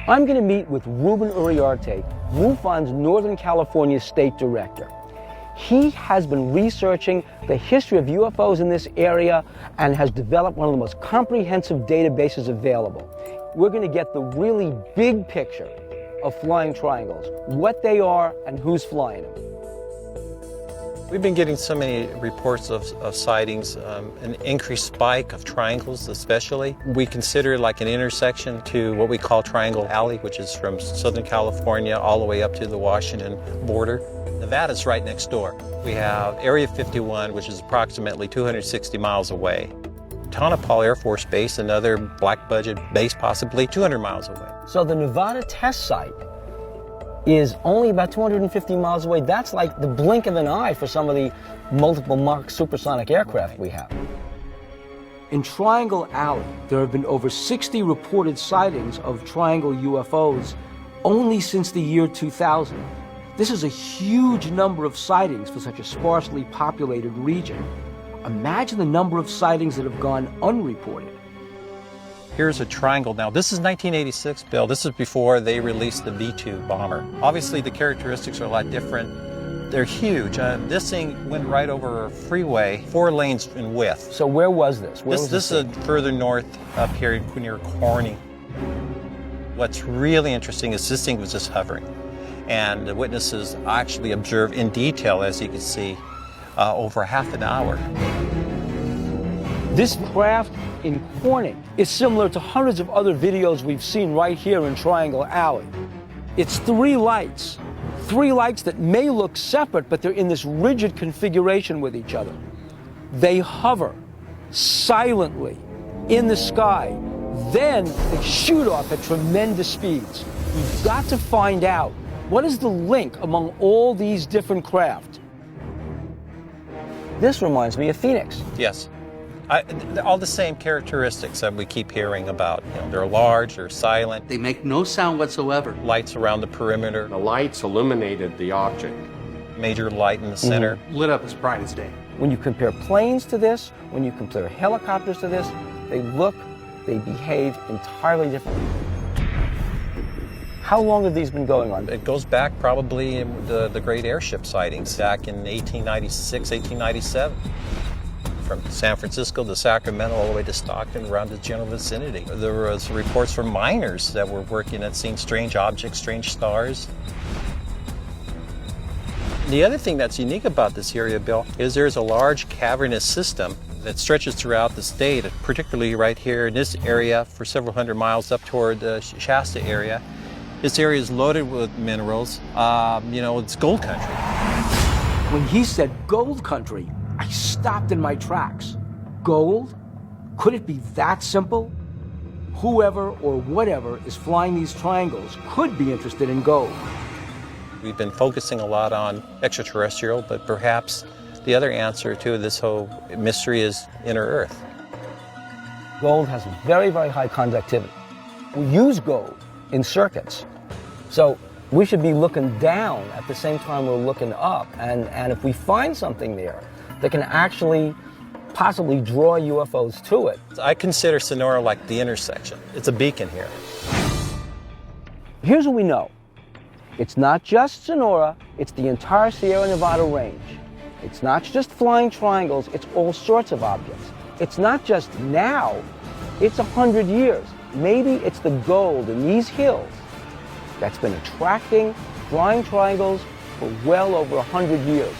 I'm going to meet with Ruben Uriarte, MUFON's Northern California State Director. He has been researching the history of UFOs in this area and has developed one of the most comprehensive databases available. We're going to get the really big picture of flying triangles, what they are and who's flying them. We've been getting so many reports of sightings, an increased spike of triangles especially. We consider it like an intersection to what we call Triangle Alley, which is from Southern California all the way up to the Washington border. Nevada's right next door. We have Area 51, which is approximately 260 miles away. Tonopah Air Force Base, another black budget base, possibly 200 miles away. So the Nevada test site is only about 250 miles away. That's like the blink of an eye for some of the multiple Mach supersonic aircraft we have. In Triangle Alley, there have been over 60 reported sightings of triangle UFOs only since the year 2000. This is a huge number of sightings for such a sparsely populated region. Imagine the number of sightings that have gone unreported. Here's a triangle. Now, this is 1986, Bill. This is before they released the B-2 bomber. Obviously, the characteristics are a lot different. They're huge. This thing went right over a freeway, 4 lanes in width. So where was this? This is further north up here near Corning. What's really interesting is this thing was just hovering. And the witnesses actually observed in detail, as you can see, over half an hour. This craft in Corning is similar to hundreds of other videos we've seen right here in Triangle Alley. It's 3 lights that may look separate, but they're in this rigid configuration with each other. They hover silently in the sky. Then they shoot off at tremendous speeds. We've got to find out, what is the link among all these different craft? This reminds me of Phoenix. Yes. All the same characteristics that we keep hearing about. You know, they're large, they're silent. They make no sound whatsoever. Lights around the perimeter. The lights illuminated the object. Major light in the center. Lit up as bright as day. When you compare planes to this, when you compare helicopters to this, they behave entirely differently. How long have these been going on? It goes back probably in the great airship sightings back in 1896, 1897. From San Francisco to Sacramento, all the way to Stockton, around the general vicinity. There was reports from miners that were working and seeing strange objects, strange stars. The other thing that's unique about this area, Bill, is there's a large cavernous system that stretches throughout the state, particularly right here in this area for several hundred miles up toward the Shasta area. This area is loaded with minerals. You know, it's gold country. When he said gold country, I stopped in my tracks. Gold? Could it be that simple? Whoever or whatever is flying these triangles could be interested in gold. We've been focusing a lot on extraterrestrial, but perhaps the other answer to this whole mystery is inner Earth. Gold has very, very high conductivity. We use gold in circuits. So we should be looking down at the same time we're looking up. And if we find something there that can actually possibly draw UFOs to it. I consider Sonora like the intersection. It's a beacon here. Here's what we know. It's not just Sonora, it's the entire Sierra Nevada range. It's not just flying triangles, it's all sorts of objects. It's not just now, it's 100 years. Maybe it's the gold in these hills that's been attracting flying triangles for well over 100 years.